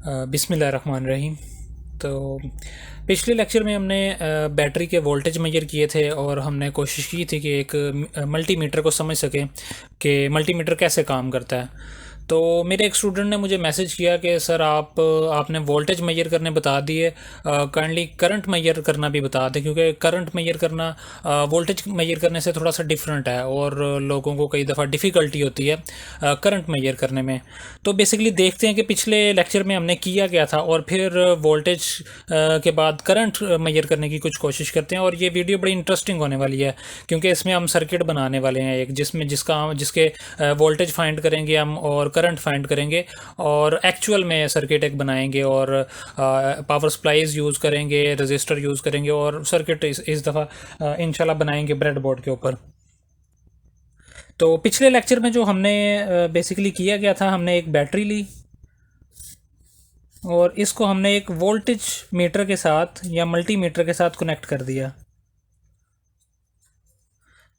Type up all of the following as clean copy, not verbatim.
बिस्मिल्लाहिर्रहमानिर्रहीम। तो पिछले लेक्चर में हमने बैटरी के वोल्टेज मेजर किए थे और हमने कोशिश की थी कि एक मल्टीमीटर को समझ सकें कि मल्टीमीटर कैसे काम करता है। तो मेरे एक स्टूडेंट ने मुझे मैसेज किया कि सर आपने वोल्टेज मेजर करने बता दिए, काइंडली करंट मेजर करना भी बता दें, क्योंकि करंट मेजर करना वोल्टेज मेजर करने से थोड़ा सा डिफरेंट है और लोगों को कई दफ़ा डिफ़िकल्टी होती है करंट मेजर करने में। तो बेसिकली देखते हैं कि पिछले लेक्चर में हमने किया गया था और फिर वोल्टेज के बाद करंट मेजर करने की कुछ कोशिश करते हैं। और ये वीडियो बड़ी इंटरेस्टिंग होने वाली है क्योंकि इसमें हम सर्किट बनाने वाले हैं एक, जिसके वोल्टेज फाइंड करेंगे हम और करंट फाइंड करेंगे और एक्चुअल में सर्किट एक बनाएंगे और पावर सप्लाईज यूज़ करेंगे, रजिस्टर यूज़ करेंगे और सर्किट इस दफ़ा इंशाल्लाह बनाएंगे ब्रेड बोर्ड के ऊपर। तो पिछले लेक्चर में जो हमने बेसिकली किया गया था, हमने एक बैटरी ली और इसको हमने एक वोल्टेज मीटर के साथ या मल्टीमीटर के साथ कनेक्ट कर दिया।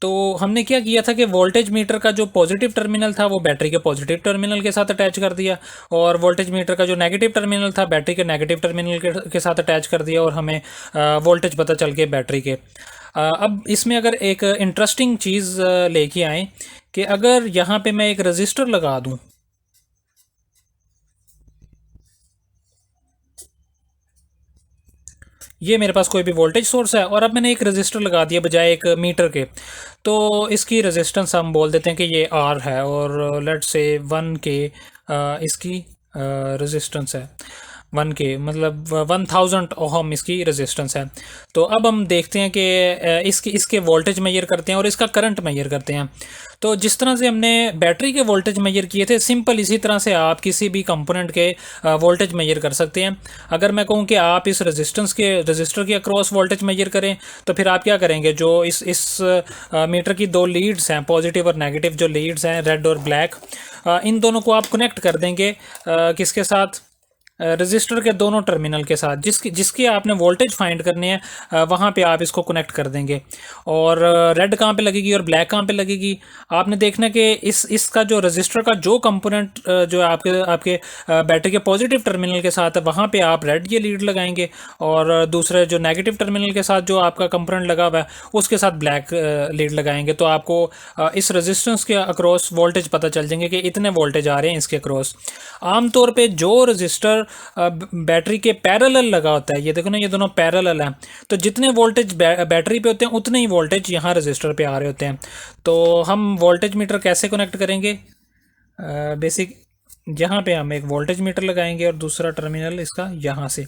तो हमने क्या किया था कि वोल्टेज मीटर का जो पॉजिटिव टर्मिनल था वो बैटरी के पॉजिटिव टर्मिनल के साथ अटैच कर दिया और वोल्टेज मीटर का जो नेगेटिव टर्मिनल था बैटरी के नेगेटिव टर्मिनल के साथ अटैच कर दिया और हमें वोल्टेज पता चल गया बैटरी के। अब इसमें अगर एक इंटरेस्टिंग चीज़ लेके आए कि अगर यहाँ पे मैं एक रजिस्टर लगा दूँ, ये मेरे पास कोई भी वोल्टेज सोर्स है और अब मैंने एक रजिस्टर लगा दिया बजाय एक मीटर के, तो इसकी रेजिस्टेंस हम बोल देते हैं कि ये आर है और लेट्स से 1 के इसकी रेजिस्टेंस है। 1 के मतलब 1000 ओहम इसकी रेजिस्टेंस है। तो अब हम देखते हैं कि इसके वोल्टेज मेजर करते हैं और इसका करंट मेजर करते हैं। तो जिस तरह से हमने बैटरी के वोल्टेज मेजर किए थे, सिंपल इसी तरह से आप किसी भी कंपोनेंट के वोल्टेज मेजर कर सकते हैं। अगर मैं कहूँ कि आप इस रजिस्टर के अक्रॉस वोल्टेज मेजर करें तो फिर आप क्या करेंगे, जो इस मीटर की दो लीड्स हैं, पॉजिटिव और नेगेटिव जो लीड्स हैं, रेड और ब्लैक, इन दोनों को आप कनेक्ट कर देंगे किसके साथ, रजिस्टर के दोनों टर्मिनल के साथ। जिसकी आपने वोल्टेज फाइंड करनी है वहाँ पे आप इसको कनेक्ट कर देंगे और रेड कहाँ पे लगेगी और ब्लैक कहाँ पे लगेगी। आपने देखना कि इसका जो रजिस्टर का जो कंपोनेंट जो है आपके आपके बैटरी के पॉजिटिव टर्मिनल के साथ है वहाँ पे आप रेड ये लीड लगाएंगे और दूसरे जो नेगेटिव टर्मिनल के साथ जो आपका कंपोनेंट लगा हुआ है उसके साथ ब्लैक लीड लगाएंगे। तो आपको इस रेजिस्टेंस के अक्रॉस वोल्टेज पता चल जाएंगे कि इतने वोल्टेज आ रहे हैं इसके अक्रॉस। आमतौर पे जो रजिस्टर बैटरी के पैरेलल लगा होता है, ये देखो ना, ये दोनों पैरेलल हैं, तो जितने वोल्टेज बैटरी पे होते हैं उतने ही वोल्टेज यहाँ रजिस्टर पे आ रहे होते हैं। तो हम वोल्टेज मीटर कैसे कनेक्ट करेंगे, बेसिक यहाँ पे हम एक वोल्टेज मीटर लगाएंगे और दूसरा टर्मिनल इसका यहाँ से,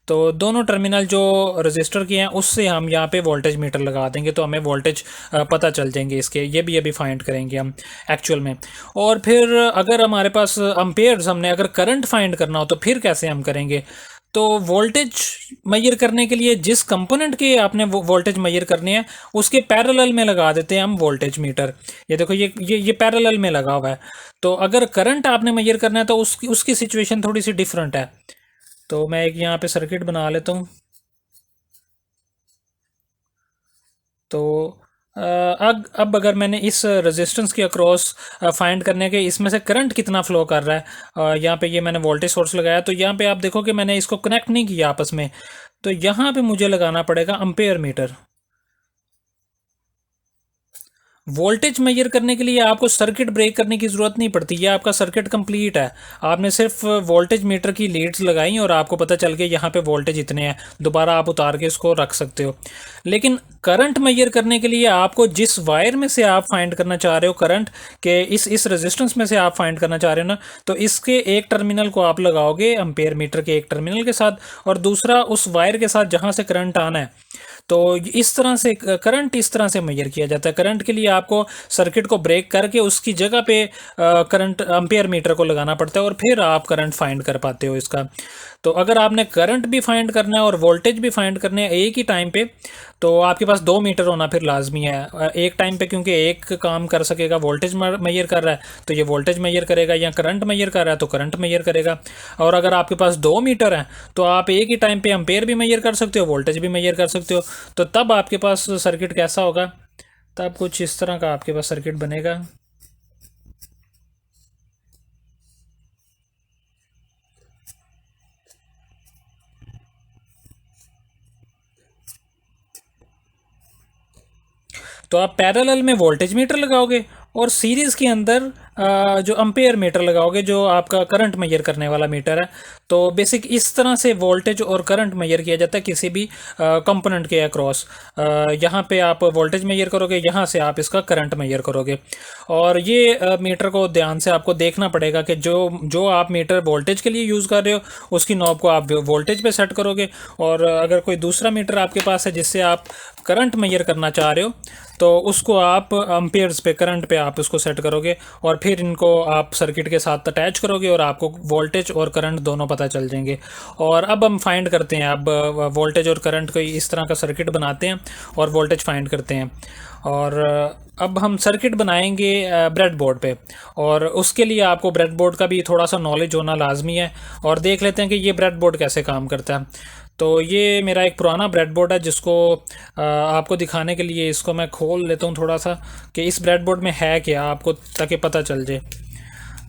तो दोनों टर्मिनल जो रजिस्टर के हैं उससे हम यहाँ पे वोल्टेज मीटर लगा देंगे तो हमें वोल्टेज पता चल जाएंगे इसके। ये भी अभी फाइंड करेंगे हम एक्चुअल में। और फिर अगर हमारे पास अम्पेयर्स, हमने अगर करंट फाइंड करना हो तो फिर कैसे हम करेंगे। तो वोल्टेज मेजर करने के लिए जिस कंपोनेंट के आपने वो वोल्टेज मेजर करनी है उसके पैरेलल में लगा देते हैं हम वोल्टेज मीटर। ये देखो, ये पैरेलल में लगा हुआ है। तो अगर करंट आपने मेजर करना है तो उसकी उसकी सिचुएशन थोड़ी सी डिफरेंट है। तो मैं एक यहाँ पे सर्किट बना लेता हूँ। तो अब अगर मैंने इस रेजिस्टेंस के अक्रॉस फाइंड करने के इसमें से करंट कितना फ्लो कर रहा है, यहाँ पे ये मैंने वोल्टेज सोर्स लगाया, तो यहाँ पे आप देखो कि मैंने इसको कनेक्ट नहीं किया आपस में, तो यहाँ पे मुझे लगाना पड़ेगा अम्पेयर मीटर। वोल्टेज मेजर करने के लिए आपको सर्किट ब्रेक करने की ज़रूरत नहीं पड़ती, ये आपका सर्किट कंप्लीट है। आपने सिर्फ वोल्टेज मीटर की लीड्स लगाई और आपको पता चल गया यहाँ पे वोल्टेज इतने हैं, दोबारा आप उतार के इसको रख सकते हो। लेकिन करंट मेजर करने के लिए आपको जिस वायर में से आप फाइंड करना चाह रहे हो करंट के, इस रेजिस्टेंस में से आप फाइंड करना चाह रहे हो ना, तो इसके एक टर्मिनल को आप लगाओगे अम्पेयर मीटर के एक टर्मिनल के साथ और दूसरा उस वायर के साथ जहाँ से करंट आना है। तो इस तरह से करंट इस तरह से मेजर किया जाता है। करंट के लिए आपको सर्किट को ब्रेक करके उसकी जगह पे करंट अम्पेयर मीटर को लगाना पड़ता है और फिर आप करंट फाइंड कर पाते हो इसका। तो अगर आपने करंट भी फाइंड करना है और वोल्टेज भी फाइंड करने हैं एक ही टाइम पे, तो आपके पास दो मीटर होना फिर लाजमी है एक टाइम पे, क्योंकि एक काम कर सकेगा वोल्टेज मेजर कर रहा है तो ये वोल्टेज मेजर करेगा, या करंट मेजर कर रहा है तो करंट मेजर करेगा। और अगर आपके पास दो मीटर हैं तो आप एक ही टाइम पे अम्पेयर भी मेजर कर सकते हो, वोल्टेज भी मेजर कर सकते हो। तो तब आपके पास सर्किट कैसा होगा, तब कुछ इस तरह का आपके पास सर्किट बनेगा। तो आप पैरेलल में वोल्टेज मीटर लगाओगे और सीरीज़ के अंदर जो अम्पेयर मीटर लगाओगे, जो आपका करंट मेजर करने वाला मीटर है। तो बेसिक इस तरह से वोल्टेज और करंट मेजर किया जाता है किसी भी कंपोनेंट के अक्रॉस। यहाँ पे आप वोल्टेज मेजर करोगे, यहाँ से आप इसका करंट मेजर करोगे। और ये मीटर को ध्यान से आपको देखना पड़ेगा कि जो जो आप मीटर वोल्टेज के लिए यूज़ कर रहे हो उसकी नॉब को आप वोल्टेज पे सेट करोगे। और अगर कोई दूसरा मीटर आपके पास है जिससे आप करंट मेजर करना चाह रहे हो तो उसको आप अम्पेयर्स पे, करंट पे आप उसको सेट करोगे और फिर इनको आप सर्किट के साथ अटैच करोगे और आपको वोल्टेज और करंट दोनों पता चल जाएंगे। और अब हम फाइंड करते हैं, अब वोल्टेज और करंट को इस तरह का सर्किट बनाते हैं और वोल्टेज फाइंड करते हैं। और अब हम सर्किट बनाएंगे ब्रेड बोर्ड पे, और उसके लिए आपको ब्रेड बोर्ड का भी थोड़ा सा नॉलेज होना लाजमी है। और देख लेते हैं कि ये ब्रेड बोर्ड कैसे काम करता है। तो ये मेरा एक पुराना ब्रेड बोर्ड है जिसको आपको दिखाने के लिए इसको मैं खोल लेता हूँ थोड़ा सा कि इस ब्रेड बोर्ड में है क्या, आपको ताकि पता चल जाए।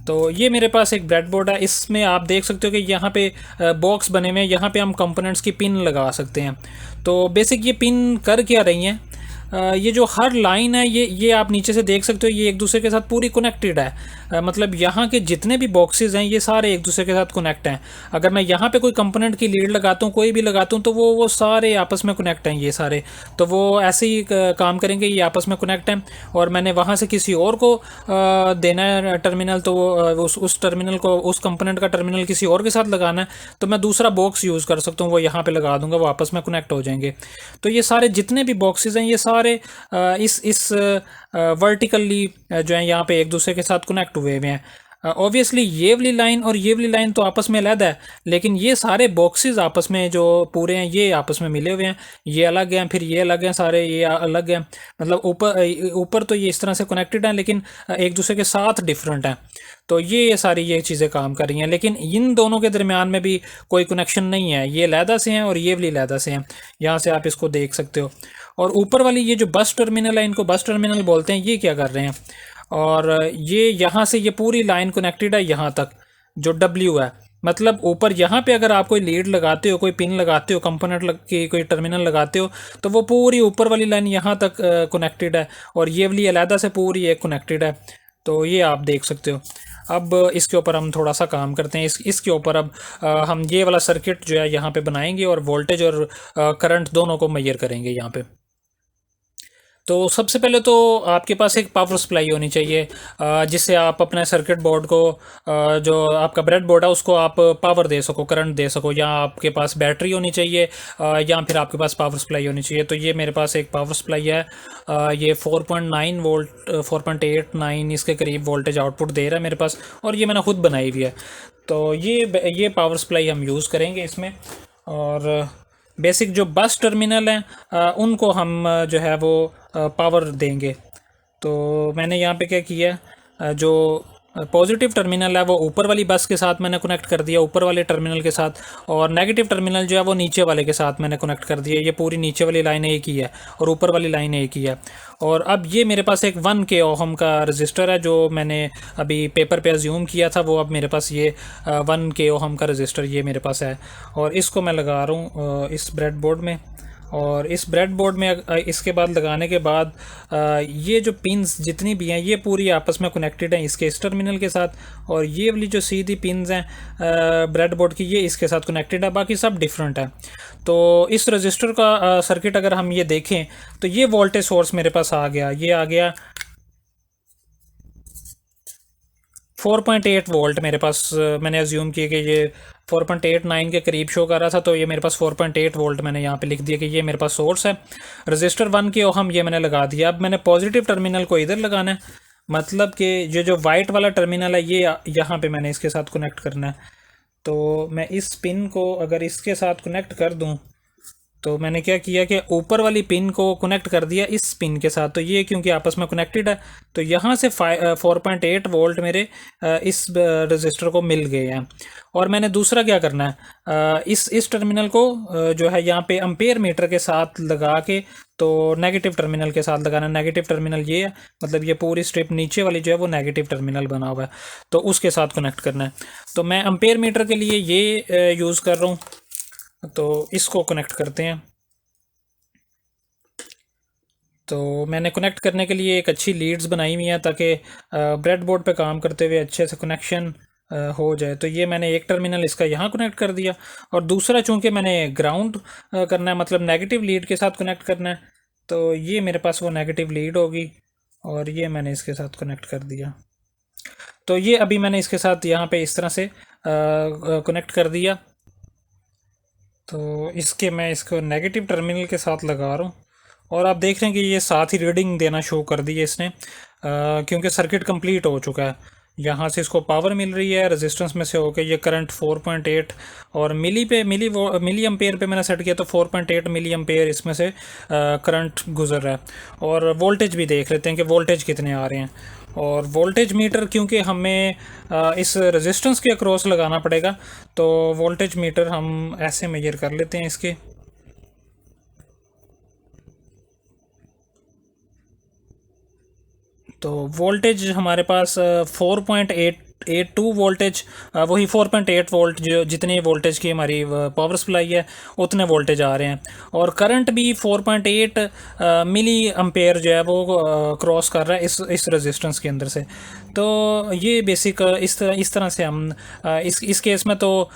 तो ये मेरे पास एक ब्रेड बोर्ड है, इसमें आप देख सकते हो कि यहाँ पे बॉक्स बने हुए हैं, यहाँ पे हम कंपोनेंट्स की पिन लगा सकते हैं। तो बेसिक ये पिन कर क्या रही हैं, ये जो हर लाइन है ये आप नीचे से देख सकते हो, ये एक दूसरे के साथ पूरी कनेक्टेड है। मतलब यहाँ के जितने भी बॉक्सेस हैं ये सारे एक दूसरे के साथ कनेक्ट हैं। अगर मैं यहाँ पे कोई कंपोनेंट की लीड लगाता हूँ, कोई भी लगाता हूँ, तो वो सारे आपस में कनेक्ट हैं ये सारे। तो वो ऐसे ही काम करेंगे, ये आपस में कनेक्ट हैं। और मैंने वहाँ से किसी और को देना है टर्मिनल, तो उस टर्मिनल को, उस कंपोनेंट का टर्मिनल किसी और के साथ लगाना है, तो मैं दूसरा बॉक्स यूज़ कर सकता हूँ, वो यहाँ पे लगा दूंगा, वो आपस में कनेक्ट हो जाएंगे। तो ये सारे जितने भी बॉक्सेस हैं ये सारे इस वर्टिकली जो है यहाँ पे एक दूसरे के साथ कनेक्ट हुए हुए हैं। ऑब्वियसली ये वाली लाइन और ये वाली लाइन तो आपस में अलग है, लेकिन ये सारे बॉक्सेस आपस में जो पूरे हैं ये आपस में मिले हुए हैं। ये अलग हैं, फिर ये अलग हैं, सारे ये अलग हैं। मतलब ऊपर तो ये इस तरह से कनेक्टेड हैं, लेकिन एक दूसरे के साथ डिफरेंट हैं। तो ये सारी ये चीज़ें काम कर रही हैं, लेकिन इन दोनों के दरमियान में भी कोई कनेक्शन नहीं है। ये लैदा से हैं और ये वाली लैदा से हैं, यहाँ से आप इसको देख सकते हो। और ऊपर वाली ये जो बस टर्मिनल है, इनको बस टर्मिनल बोलते हैं, ये क्या कर रहे हैं, और ये यहाँ से ये पूरी लाइन कनेक्टेड है यहाँ तक, जो W है। मतलब ऊपर यहाँ पे अगर आप कोई लीड लगाते हो, कोई पिन लगाते हो, कंपोनेंट लग के कोई टर्मिनल लगाते हो, तो वो पूरी ऊपर वाली लाइन यहाँ तक कनेक्टेड है, और ये वाली अलहदा से पूरी एक कनेक्टेड है। तो ये आप देख सकते हो। अब इसके ऊपर हम थोड़ा सा काम करते हैं, इसके ऊपर अब हम ये वाला सर्किट जो है यहाँ पे बनाएंगे और वोल्टेज और करंट दोनों को मेजर करेंगे यहाँ पे। तो सबसे पहले तो आपके पास एक पावर सप्लाई होनी चाहिए, जिससे आप अपने सर्किट बोर्ड को, जो आपका ब्रेड बोर्ड है उसको आप पावर दे सको, करंट दे सको। या आपके पास बैटरी होनी चाहिए, या फिर आपके पास पावर सप्लाई होनी चाहिए। तो ये मेरे पास एक पावर सप्लाई है, ये 4.9 वोल्ट, 4.89 इसके करीब वोल्टेज आउटपुट दे रहा है मेरे पास, और ये मैंने खुद बनाई हुई है। तो ये पावर सप्लाई हम यूज़ करेंगे इसमें। और बेसिक जो बस टर्मिनल हैं उनको हम जो है वो पावर देंगे। तो मैंने यहाँ पे क्या किया, जो पॉजिटिव टर्मिनल है वो ऊपर वाली बस के साथ मैंने कनेक्ट कर दिया, ऊपर वाले टर्मिनल के साथ। और नेगेटिव टर्मिनल जो है वो नीचे वाले के साथ मैंने कनेक्ट कर दिया। ये पूरी नीचे वाली लाइन एक ही है और ऊपर वाली लाइन एक ही है। और अब ये मेरे पास एक 1K ओहम का रजिस्टर है, जो मैंने अभी पेपर पे अज्यूम किया था, वो अब मेरे पास ये 1K ओहम का रजिस्टर ये मेरे पास है। और इसको मैं लगा रहा हूँ इस ब्रेड बोर्ड में। और इस ब्रेड बोर्ड में इसके बाद लगाने के बाद ये जो पिंस जितनी भी हैं ये पूरी आपस में कनेक्टेड हैं इसके इस टर्मिनल के साथ। और ये वाली जो सीधी पिंस हैं ब्रेड बोर्ड की, ये इसके साथ कनेक्टेड है, बाकी सब डिफरेंट है। तो इस रजिस्टर का सर्किट अगर हम ये देखें तो ये वोल्टेज सोर्स मेरे पास आ गया, ये आ गया 4.8 वोल्ट मेरे पास। मैंने अज्यूम किया कि ये 4.89 के करीब शो कर रहा था, तो ये मेरे पास 4.8 वोल्ट मैंने यहाँ पे लिख दिया कि ये मेरे पास सोर्स है। रजिस्टर 1K ओहम ये मैंने लगा दिया। अब मैंने पॉजिटिव टर्मिनल को इधर लगाना है, मतलब कि ये जो वाइट वाला टर्मिनल है ये यहाँ पे मैंने इसके साथ कनेक्ट करना है। तो मैं इस पिन को अगर इसके साथ कनेक्ट कर दूँ, तो मैंने क्या किया कि ऊपर वाली पिन को कनेक्ट कर दिया इस पिन के साथ। तो ये क्योंकि आपस में कनेक्टेड है, तो यहाँ से 4.8 वोल्ट मेरे इस रजिस्टर को मिल गए हैं। और मैंने दूसरा क्या करना है, इस टर्मिनल को जो है यहाँ पे अम्पेयर मीटर के साथ लगा के, तो नेगेटिव टर्मिनल के साथ लगाना। नेगेटिव टर्मिनल ये है, मतलब ये पूरी स्ट्रिप नीचे वाली जो है वो नेगेटिव टर्मिनल बना हुआ है, तो उसके साथ कनेक्ट करना है। तो मैं अम्पेयर मीटर के लिए ये यूज़ कर रहा हूँ, तो इसको कनेक्ट करते हैं। तो मैंने कनेक्ट करने के लिए एक अच्छी लीड्स बनाई हुई हैं ताकि ब्रेड बोर्ड पे काम करते हुए अच्छे से कनेक्शन हो जाए। तो ये मैंने एक टर्मिनल इसका यहाँ कनेक्ट कर दिया, और दूसरा चूँकि मैंने ग्राउंड करना है, मतलब नेगेटिव लीड के साथ कनेक्ट करना है, तो ये मेरे पास वो नेगेटिव लीड होगी, और ये मैंने इसके साथ कनेक्ट कर दिया। तो ये अभी मैंने इसके साथ यहाँ पे इस तरह से कनेक्ट कर दिया। तो मैं इसको नेगेटिव टर्मिनल के साथ लगा रहा हूँ, और आप देख रहे हैं कि ये साथ ही रीडिंग देना शो कर दी है इसने, क्योंकि सर्किट कंप्लीट हो चुका है। यहाँ से इसको पावर मिल रही है रेजिस्टेंस में से होकर, ये करंट 4.8 और मिली एम्पेयर पे मैंने सेट किया, तो 4.8 मिली एम्पेयर इसमें से करंट गुजर रहा है। और वोल्टेज भी देख लेते हैं कि वोल्टेज कितने आ रहे हैं। और वोल्टेज मीटर क्योंकि हमें इस रेजिस्टेंस के अक्रॉस लगाना पड़ेगा, तो वोल्टेज मीटर हम ऐसे मेजर कर लेते हैं इसके। तो वोल्टेज हमारे पास 4.882 वोल्टेज, वही 4.8 वोल्ट जो जितनी वोल्टेज की हमारी पावर सप्लाई है उतने वोल्टेज आ रहे हैं। और करंट भी 4.8 मिली एम्पेयर जो है वो क्रॉस कर रहा है इस रेजिस्टेंस के अंदर से। तो ये बेसिक इस तरह से हम इस केस में तो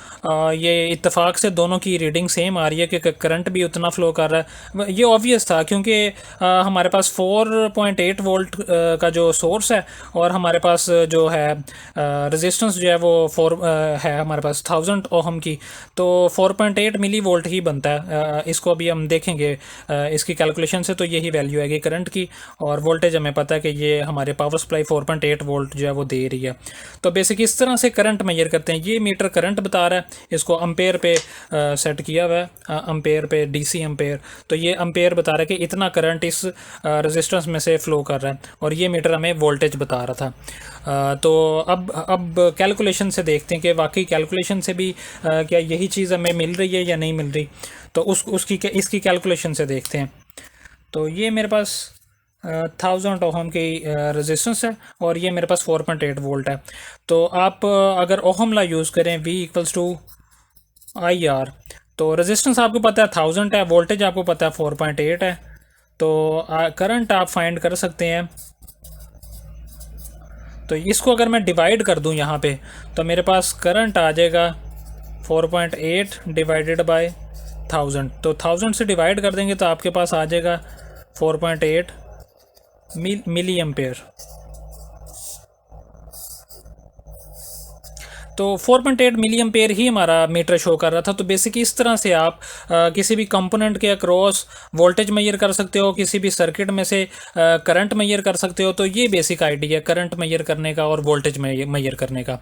ये इत्तेफाक से दोनों की रीडिंग सेम आ रही है कि करंट भी उतना फ्लो कर रहा है। ये ऑब्वियस था क्योंकि हमारे पास 4.8 वोल्ट का जो सोर्स है, और हमारे पास जो है रेजिस्टेंस जो है वो 4 है हमारे पास 1000 ओहम की, तो 4.8 मिली वोल्ट ही बनता है। इसको अभी हम देखेंगे इसकी कैलकुलेशन से, तो यही वैल्यू आएगी करंट की। और वोल्टेज हमें पता है कि ये हमारे पावर सप्लाई 4.8 वोल्ट जो है वो दे रही है। तो बेसिक इस तरह से करंट मेजर करते हैं। ये मीटर करंट बता रहा है, इसको अम्पेयर पे सेट किया हुआ है, अम्पेयर पे डीसी अम्पेयर। तो ये अम्पेयर बता रहा है कि इतना करंट इस रेजिस्टेंस में से फ्लो कर रहा है, और ये मीटर हमें वोल्टेज बता रहा था। तो अब कैलकुलेशन से देखते हैं कि वाकई कैलकुलेशन से भी क्या यही चीज़ हमें मिल रही है या नहीं मिल रही। तो इसकी कैलकुलेशन से देखते हैं। तो ये मेरे पास 1000 ओहम की रेजिस्टेंस है, और ये मेरे पास 4.8 वोल्ट है। तो आप अगर ओहम ला यूज़ करें V equals to I R, तो रेजिस्टेंस आपको पता है 1000 है, वोल्टेज आपको पता है 4.8 है, तो करंट आप फाइंड कर सकते हैं। तो इसको अगर मैं डिवाइड कर दूं यहाँ पे, तो मेरे पास करंट आ जाएगा 4.8 डिवाइडेड बाय 1000। तो 1000 से डिवाइड कर देंगे तो आपके पास आ जाएगा 4.8 मिली एम्पेयर। तो 4.8 मिली एम्पेयर ही हमारा मीटर शो कर रहा था। तो बेसिक इस तरह से आप किसी भी कंपोनेंट के अक्रॉस वोल्टेज मेजर कर सकते हो, किसी भी सर्किट में से करंट मेजर कर सकते हो। तो ये बेसिक आइडिया करंट मेजर करने का और वोल्टेज मेजर करने का।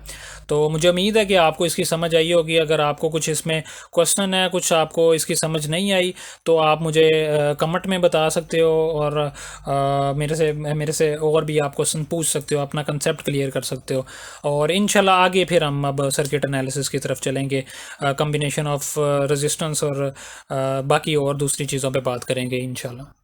तो मुझे उम्मीद है कि आपको इसकी समझ आई होगी। अगर आपको कुछ इसमें क्वेश्चन है, कुछ आपको इसकी समझ नहीं आई, तो आप मुझे कमेंट में बता सकते हो, और मेरे से और भी आप क्वेश्चन पूछ सकते हो, अपना कंसेप्ट क्लियर कर सकते हो। और इंशाल्लाह आगे फिर हम अब सर्किट एनालिसिस की तरफ चलेंगे, कॉम्बिनेशन ऑफ रेजिस्टेंस और बाकी और दूसरी चीज़ों पे बात करेंगे इंशाल्लाह।